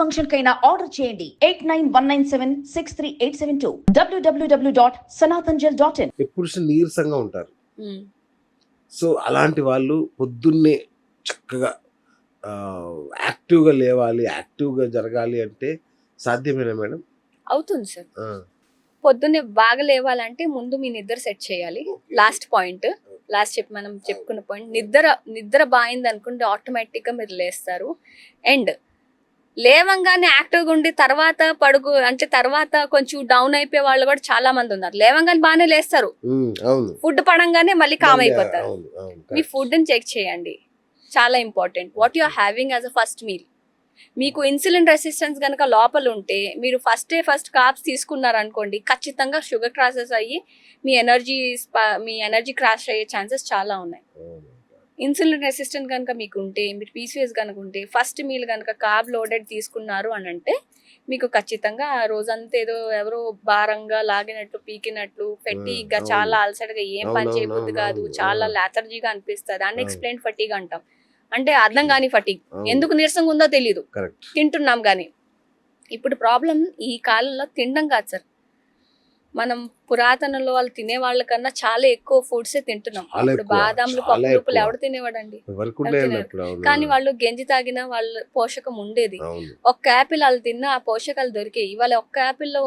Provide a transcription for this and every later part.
Function కైనా order చేయండి 8919763872 www.sanatanjal.in. ఎప్పుడు నీరసంగా ఉంటారు. సో అలాంటి వాళ్ళు పొద్దున్నే చక్కగా యాక్టివ్గా లేవాలి, యాక్టివ్గా జరగాలి అంటే సాధ్యమేనా మేడం? అవుతుంది సార్. పొద్దున్నే బాగా లేవాలంటే ముందు మీ నిద్ర సెట్ చేయాలి. లాస్ట్ మనం చెప్పుకున్న పాయింట్, నిద్ర బాగుంది అనుకుంటే ఆటోమేటిక్ గా మీరు లేస్తారు. అండ్ లేవంగానే యాక్టివ్గా ఉండి తర్వాత తర్వాత కొంచెం డౌన్ అయిపోయే వాళ్ళు కూడా చాలా మంది ఉన్నారు. లేవంగానే బాగానే లేస్తారు, ఫుడ్ పడంగానే మళ్ళీ కామ్ అయిపోతారు. మీ ఫుడ్ ని చెక్ చేయండి, చాలా important. What you are having as a first meal. మీకు ఇన్సులిన్ రెసిస్టెన్స్ కనుక లోపల ఉంటే మీరు ఫస్ట్ కార్బ్స్ తీసుకున్నారు అనుకోండి, ఖచ్చితంగా షుగర్ క్రాసెస్ అయ్యి మీ ఎనర్జీ క్రాష్ అయ్యే ఛాన్సెస్ చాలా ఉన్నాయి. ఇన్సులిన్ రెసిస్టెంట్ కనుక మీకు ఉంటే, మీరు పీసీఎస్ కనుక ఉంటే, ఫస్ట్ మీల్ కనుక కార్బ్ లోడెడ్ తీసుకున్నారు అని అంటే మీకు ఖచ్చితంగా ఆ రోజంతా ఎవరో భారంగా లాగినట్లు, పీకినట్లు, ఫెటీగా, చాలా అలసటగా, ఏం పని చేయబుద్ది కాదు, చాలా లాథర్జీగా అనిపిస్తుంది. అన్ఎక్స్ప్లెయిన్డ్ ఫటీగ్ అంటాం. అంటే అర్థం కాని ఫటీగ్, ఎందుకు నీరసంగా ఉందో తెలియదు, తింటున్నాం కానీ. ఇప్పుడు ప్రాబ్లం ఈ కాలంలో తినడం కాదు సార్, మనం పురాతనంలో వాళ్ళు తినే వాళ్ళకన్నా చాలా ఎక్కువ ఫుడ్స్ తింటున్నాం. ఇప్పుడు బాదాంలు, పప్పులు ఎవడు తినేవాడండి? కానీ వాళ్ళు గంజి తాగిన వాళ్ళ పోషకం ఉండేది. ఒక్క యాపిల్ వాళ్ళు తిన్నా ఆ పోషకాలు దొరికాయి. ఇవాళ ఒక్క యాపిల్లో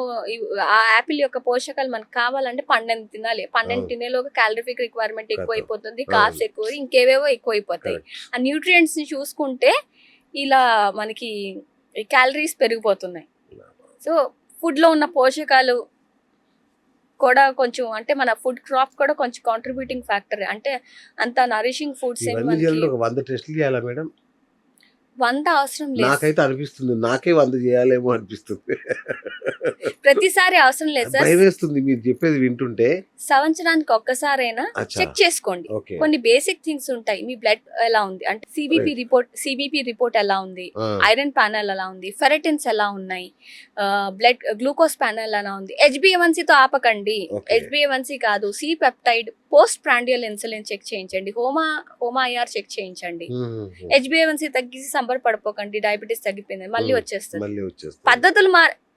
ఆ యాపిల్ యొక్క పోషకాలు మనకు కావాలంటే 12 తినాలి. 12 తినేలోగా క్యాలరిఫిక్ రిక్వైర్మెంట్ ఎక్కువ అయిపోతుంది, కార్బ్స్ ఎక్కువ, ఇంకేవేవో ఎక్కువ అయిపోతాయి. ఆ న్యూట్రియంట్స్ ని చూసుకుంటే ఇలా మనకి క్యాలరీస్ పెరిగిపోతున్నాయి. సో ఫుడ్ లో ఉన్న పోషకాలు కూడా కొంచెం, అంటే మన ఫుడ్ క్రాప్ కూడా కొంచెం కాంట్రిబ్యూటింగ్ ఫ్యాక్టర్. అంటే అంత నరిషింగ్ ఫుడ్స్ 100 టెస్టులు చేయాలా మేడం? 100 అవసరం లేదు. నాకైతే అనిపిస్తుంది, నాకే 100 చేయాలేమో అనిపిస్తుంది. ప్రతిసారి అవసరం లేదు సార్, భయం వేస్తుంది మీరు చెప్పేది వింటుంటే. సంవత్సరానికి ఒక్కసారైనా చెక్ చేసుకోండి. కొన్ని బేసిక్ థింగ్స్ ఉంటాయి. మీ బ్లడ్ ఎలా ఉంది అంటే సిబిపి రిపోర్ట్ ఎలా ఉంది, ఐరన్ ప్యానెల్ ఎలా ఉంది, ఫెరటిన్స్ ఎలా ఉన్నాయి, బ్లడ్ గ్లూకోజ్ ప్యానెల్ ఎలా ఉంది. HbA1c తో ఆపకండి, HbA1c కాదు, C peptide, post prandial insulin check చేయించండి, హోమా IR చెక్ చేయించండి. HbA1c తగ్గిసి సంబరపడిపోకండి, డయాబెటీస్ తగ్గిపోయింది మళ్ళీ వచ్చేస్తుంది.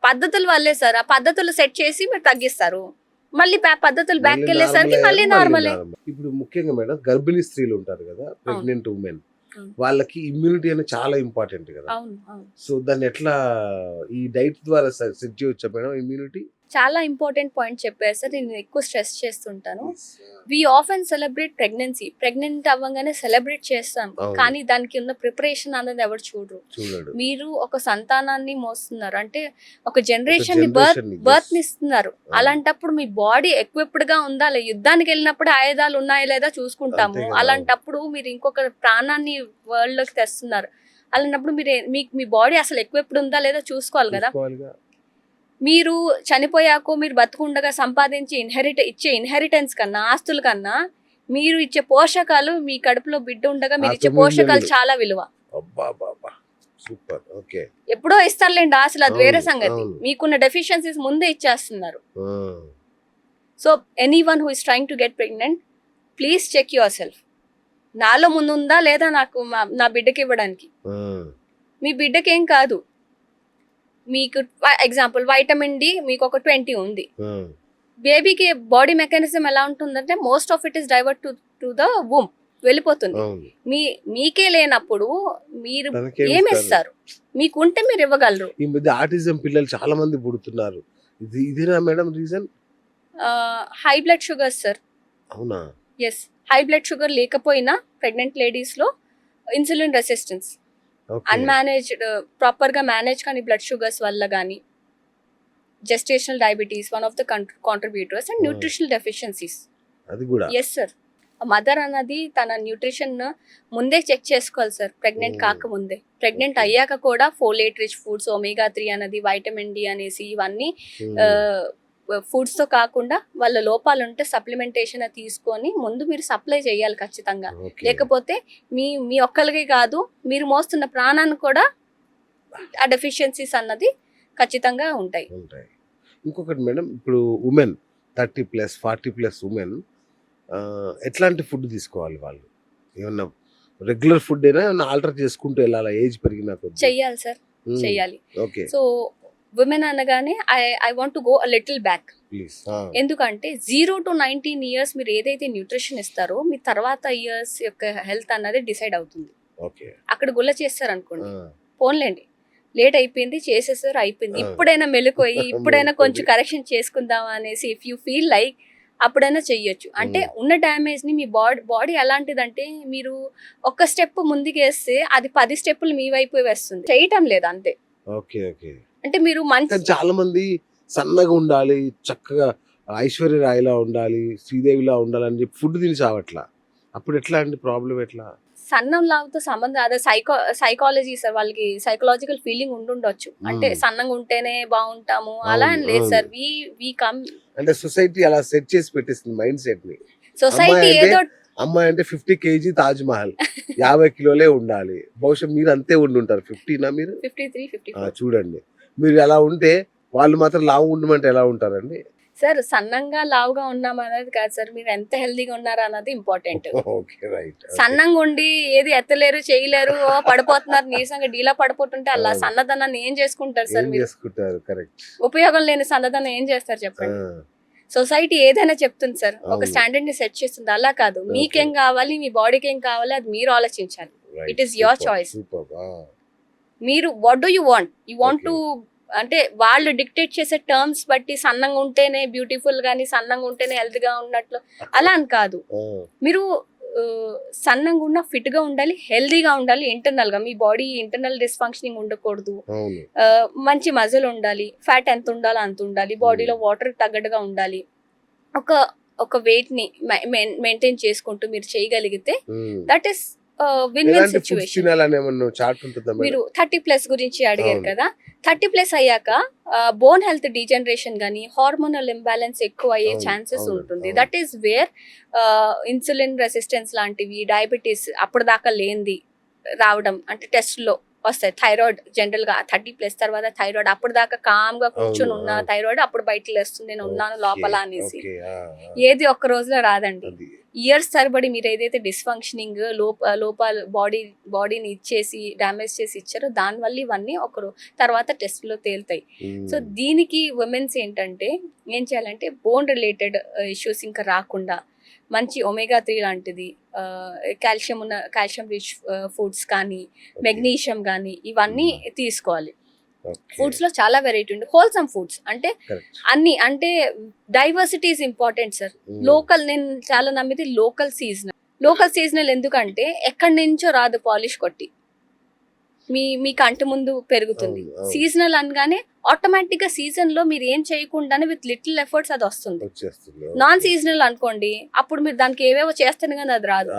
పద్ధతులు వల్లే సార్, ఆ పద్ధతులు సెట్ చేసి మీరు తగ్గిస్తారు, మళ్ళీ పద్ధతులు బ్యాక్ వెళ్ళేసరికి మళ్ళీ నార్మలే. ఇప్పుడు ముఖ్యంగా మేడం గర్భిణీ స్త్రీలు ఉంటారు కదా, ప్రెగ్నెంట్ ఉమెన్, వాళ్ళకి ఇమ్యూనిటీ అనేది చాలా ఇంపార్టెంట్ కదా. సో దాన్ని ఎట్లా ఈ డైట్ ద్వారా సెట్ చేయొచ్చా మేడం ఇమ్యూనిటీ? చాలా ఇంపార్టెంట్ పాయింట్ చెప్పారు సార్, నేను ఎక్కువ స్ట్రెస్ చేస్తుంటాను. వి ఆఫెన్ సెలబ్రేట్ ప్రెగ్నెన్సీ, ప్రెగ్నెంట్ అవ్వగానే సెలబ్రేట్ చేస్తాం, కానీ దానికి ఉన్న ప్రిపరేషన్ అనేది ఎవరు చూడరు. మీరు ఒక సంతానాన్ని మోస్తున్నారు అంటే ఒక జనరేషన్ ని బర్త్ ని ఇస్తున్నారు. అలాంటప్పుడు మీ బాడీ ఎక్విప్డ్ గా ఉందా, యుద్ధానికి వెళ్ళినప్పుడు ఆయుధాలు ఉన్నాయా లేదా చూసుకుంటాము. అలాంటప్పుడు మీరు ఇంకొక ప్రాణాన్ని వరల్డ్ లోకి తెస్తున్నారు. అలాంటప్పుడు మీ బాడీ అసలు ఎక్విప్డ్ ఉందా లేదా చూసుకోవాలి కదా. మీరు చనిపోయాకో మీరు బతుకుండగా సంపాదించి ఇచ్చే ఇన్హెరిటెన్స్ కన్నా, ఆస్తుల కన్నా మీరు ఇచ్చే పోషకాలు, మీ కడుపులో బిడ్డ ఉండగా మీరు ఇచ్చే పోషకాలు చాలా విలువ. ఎప్పుడో ఇస్తారులేండి ఆశలు, అది వేరే సంగతి. మీకున్న డెఫిషియన్సీస్ ముందే ఇచ్చేస్తున్నారు. So anyone who is trying to get pregnant, please check yourself. నాలో ముందు ఉందా లేదా నాకు నా బిడ్డకి ఇవ్వడానికి. మీ బిడ్డకి ఏం కాదు, మీకు ఎగ్జాంపుల్ వైటమిన్ డి మీకు ఒక 20 ఉంది. బేబీకి బాడీ మెకానిజం ఎలా ఉంటుందంటే most of it is divert to the womb, వెళ్ళిపోతుంది. మీకే లేనప్పుడు మీరు ఏమిస్తారు? మీకుంటే మీరు ఇవ్వగలరు. ఈ మధ్య ఆటిజం పిల్లలు చాలా మంది పుడుతున్నారు, ఇదేనా madam reason? High blood sugar sir. అవునా? ఎస్, హై బ్లడ్ షుగర్ లేకపోయినా ప్రెగ్నెంట్ లేడీస్ లో ఇన్సులిన్ రెసిస్టెన్స్, అన్మేనేజ్డ్, ప్రాపర్ గా మేనేజ్ కానీ బ్లడ్ షుగర్స్ వల్ల కానీ, gestational diabetes one of the contributors, and nutritional deficiencies. అది కూడా ఎస్ సార్. మదర్ అన్నది తన న్యూట్రిషన్ ముందే చెక్ చేసుకోవాలి సార్, ప్రెగ్నెంట్ కాకముందే. ప్రెగ్నెంట్ అయ్యాక కూడా ఫోలేట్ రిచ్ ఫుడ్స్, ఒమేగా 3 అనేది, వైటమిన్ డి అనేసి, ఇవన్నీ ఫుడ్స్ తో కాకుండా వాళ్ళ లోపాలు ఉంటే సప్లిమెంటేషన్ తీసుకొని ముందు మీరు సప్లై చేయాలి ఖచ్చితంగా. లేకపోతే మీ ఒక్కరికి కాదు, మీరు మోస్తున్న ప్రాణాన్ని కూడా ఆ డెఫిషియన్సీస్ అన్నది ఖచ్చితంగా ఉంటాయి. ఇంకొకటి మేడం, ఇప్పుడు ఉమెన్ 30+ 40+ ఉమెన్ ఎట్లాంటి ఫుడ్ తీసుకోవాలి? వాళ్ళు ఏమన్నా రెగ్యులర్ ఫుడ్ అయినా ఆల్టర్ చేసుకుంటూ వెళ్ళాలా ఏజ్ పెరిగినా? చెయ్యాలి సార్. చేయాలి. ఓకే సో విమెన్ అనగానే I want to go a little back. Please ఎందుకంటే 0 to 19 years మీరు ఏదైతే న్యూట్రిషన్ ఇస్తారో మీ తర్వాత ఇయర్స్ యొక్క హెల్త్ అన్నది డిసైడ్ అవుతుంది. ఓకే అక్కడ గుల్ల చేస్తారు అనుకోండి, పోన్లేండి లేట్ అయిపోయింది చేసేసారు అయిపోయింది, ఇప్పుడైనా మెలుకోయి ఇప్పుడైనా కొంచెం కరెక్షన్ చేసుకుందామా అనేసి ఇఫ్ యూ ఫీల్ లైక్ అప్పుడైనా చెయ్యొచ్చు. అంటే ఉన్న డ్యామేజ్ ని మీ బాడీ ఎలాంటిదంటే మీరు ఒక స్టెప్ ముందుకేస్తే అది 10 స్టెప్పులు మీ వైపు వేస్తుంది, చేయటం లేదు అంతే. ఓకే ఓకే అంటే మీరు మంచి చాలా మంది సన్నగా ఉండాలి, చక్కగా ఐశ్వర్య రాయిలా ఉండాలి, శ్రీదేవిలా ఉండాలని చెప్పి ఫుడ్ తిని చావట్లా. అప్పుడు ఎట్లా అండి ప్రాబ్లం ఎట్లా? సన్నం లావుతో సంబంధం అదే సైకాలజీ సార్, వాళ్ళకి సైకలాజికల్ ఫీలింగ్ ఉండుండొచ్చు. అంటే సన్నంగా ఉంటేనే బాగుంటాము అలా అని లేదు సార్. వి కమ్ అంటే సొసైటీ అలా సెట్ చేసి పెట్టేసింది మైండ్ సెట్ ని. సొసైటీ ఏదో అమ్మాయి అంటే 50 kg తాజ్ మహల్ 50 కిలోలే ఉండాలి. బహుశా మీరు అంతే ఉండుంటారు. 50నా మీరు? 53, 54. చూడండి మీరు అలా ఉంటే వాళ్ళు మాత్రం లావు ఉండమంటే ఎలా ఉంటారండి? సార్ సన్నంగా లావుగా ఉన్నాం అనేది కాదు సార్, మీరు ఎంత హెల్దీగా ఉన్నారా అన్నది ఇంపార్టెంట్. సన్నంగా ఉండి ఏది ఎత్తలేరు చేయలేరు పడిపోతున్నారు నీరసంగా డీలా పడిపోతుంటే అలా సన్నదనాన్ని ఏం చేసుకుంటారు సార్ మీరు? ఉపయోగం లేని సన్నదనం ఏం చేస్తారు చెప్పండి? సొసైటీ ఏదైనా చెప్తుంది సార్, ఒక స్టాండర్డ్ ని సెట్ చేస్తుంది. అలా కాదు, మీకేం కావాలి మీ బాడీకి ఏం కావాలి అది మీరు ఆలోచించాలి. It is your choice. మీరు what do you want to అంటే వాళ్ళు డిక్టేట్ చేసే టర్మ్స్ బట్టి సన్నంగా ఉంటేనే బ్యూటిఫుల్ గానీ సన్నంగా ఉంటేనే హెల్త్ గా ఉన్నట్లు అలా అని కాదు. మీరు సన్నంగా ఉన్న ఫిట్ గా ఉండాలి, హెల్దీగా ఉండాలి. ఇంటర్నల్ గా మీ బాడీ ఇంటర్నల్ డిస్ఫంక్షనింగ్ ఉండకూడదు. మంచి మజిల్ ఉండాలి, ఫ్యాట్ ఎంత ఉండాలో అంత ఉండాలి, బాడీలో వాటర్ తగ్గట్టుగా ఉండాలి. ఒక వెయిట్ ని మెయింటైన్ చేసుకుంటూ మీరు చేయగలిగితే దట్ ఈస్ విన్-విన్ సిచ్యువేషన్. మీరు 30+ గురించి అడిగారు కదా, 30+ అయ్యాక బోన్ హెల్త్ డీజనరేషన్ గానీ హార్మోనల్ ఇంబ్యాలెన్స్ ఎక్కువ అయ్యే ఛాన్సెస్ ఉంటుంది. That is where insulin resistance లాంటివి, డయాబెటీస్ అప్పటిదాకా లేనిది రావడం అంటే టెస్ట్ లో వస్తాయి. థైరాయిడ్ జనరల్ గా 30+ తర్వాత థైరాయిడ్ అప్పటిదాకా కామ్ గా కూర్చొని ఉన్న థైరాయిడ్ అప్పుడు బయటకు లేస్తుంది, నేను ఉన్నాను లోపల అనేసి. ఏది ఒక్క రోజులో రాదండి, ఇయర్స్ తరబడి మీరు ఏదైతే డిస్ఫంక్షనింగ్ లోపాలు బాడీని ఇచ్చేసి డ్యామేజ్ చేసి ఇచ్చారో దానివల్ల ఇవన్నీ ఒకరు తర్వాత టెస్ట్ లో తేలుతాయి. సో దీనికి ఉమెన్స్ ఏంటంటే ఏం చేయాలంటే బోన్ రిలేటెడ్ ఇష్యూస్ ఇంకా రాకుండా మంచి ఒమేగా 3 లాంటిది, కాల్షియం రిచ్ ఫుడ్స్ కానీ మెగ్నీషియం కానీ ఇవన్నీ తీసుకోవాలి. ఫుడ్స్ లో చాలా వెరైటీ ఉంది. హోల్సమ్ ఫుడ్స్ అంటే అన్ని అంటే diversity is important sir. Local నేను చాలా నమ్మితే లోకల్ సీజనల్ ఎందుకంటే ఎక్కడి నుంచో రాదు పాలిష్ కొట్టి మీ కంటి ముందు పెరుగుతుంది. సీజనల్ అనగానే ఆటోమేటిక్ గా సీజన్ లో మీరు ఏం చేయకుండానే విత్ లిటిల్ ఎఫర్ట్స్ అది వస్తుంది. నాన్ సీజనల్ అనుకోండి, అప్పుడు మీరు దానికి ఏవేవో చేస్తాను కానీ అది రాదు.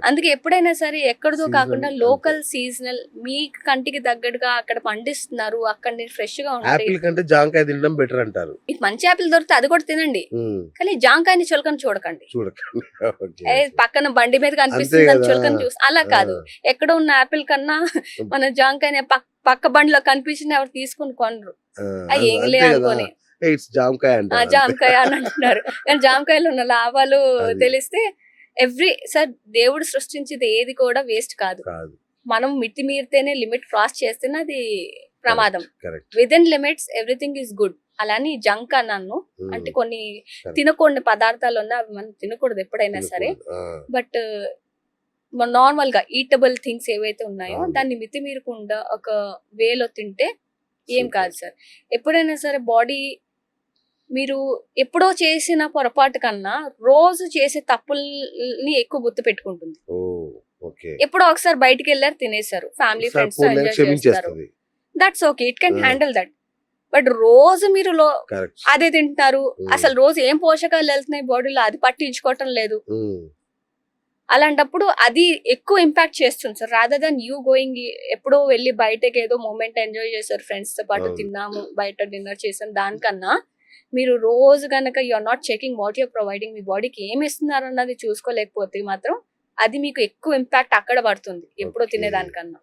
అందుకే ఎప్పుడైనా సరే ఎక్కడిదో కాకుండా లోకల్ సీజనల్ మీ కంటికి తగ్గట్టుగా అక్కడ పండిస్తున్నారు, అక్కడ ఫ్రెష్ గా ఉంటాయి. జాంకాయ తినడం బెటర్ అంటారు. మంచి ఆపిల్ దొరికితే అది కూడా తినండి, కానీ జాంకాయని చులకని చూడకండి. పక్కన బండి మీద కనిపిస్తుంది చులకని చూసి అలా కాదు. ఎక్కడ ఉన్న ఆపిల్ కన్నా మన జాంకాయని పక్క బండిలో కనిపించిన ఎవరు తీసుకుని కొనరు, అవి ఏంలే అనుకోని జామకాయ అని అంటున్నారు. కానీ జామకాయలో ఉన్న లాభాలు తెలిస్తే సార్ దేవుడు సృష్టించేది ఏది కూడా వేస్ట్ కాదు. మనం మితిమీరితేనే లిమిట్ క్రాస్ చేస్తేనే అది ప్రమాదం. With in limits everything is good. అలాని జంక్ అన్నాను అంటే కొన్ని తినకూడని పదార్థాలు ఉన్నా అవి మనం తినకూడదు ఎప్పుడైనా సరే. బట్ నార్మల్ గా ఈటబుల్ థింగ్స్ ఏవైతే ఉన్నాయో దాన్ని మితిమీరకుండా ఒక వేలో తింటే ఏం కాదు సార్. ఎప్పుడైనా సరే బాడీ మీరు ఎప్పుడో చేసిన పొరపాటు కన్నా రోజు చేసే తప్పుల్ని ఎక్కువ గుర్తు పెట్టుకుంటుంది. ఎప్పుడో ఒకసారి బయటికి వెళ్ళారు తినేసారు, ఫ్యామిలీ ఫ్రెండ్స్ తో ఎంజాయ్ చేస్తారు, that's okay, it can handle that. But రోజు మీరు అదే తింటున్నారు, అసలు రోజు ఏం పోషకాలు వెళ్తున్నాయి బాడీలో అది పట్టించుకోవటం లేదు. అలాంటప్పుడు అది ఎక్కువ ఇంపాక్ట్ చేస్తుంది sir. Rather than you going ఎప్పుడో వెళ్ళి బయటకి ఏదో మూమెంట్ ఎంజాయ్ చేశారు ఫ్రెండ్స్ తో పాటు తిన్నాము బయట డిన్నర్ చేసాను, దానికన్నా మీరు రోజు కనుక you are not checking what you're providing, మీ బాడీకి ఏమి ఇస్తున్నారు అన్నది చూసుకోలేకపోతే మాత్రం అది మీకు ఎక్కువ ఇంపాక్ట్ అక్కడ పడుతుంది ఎప్పుడో తినేదానికన్నా.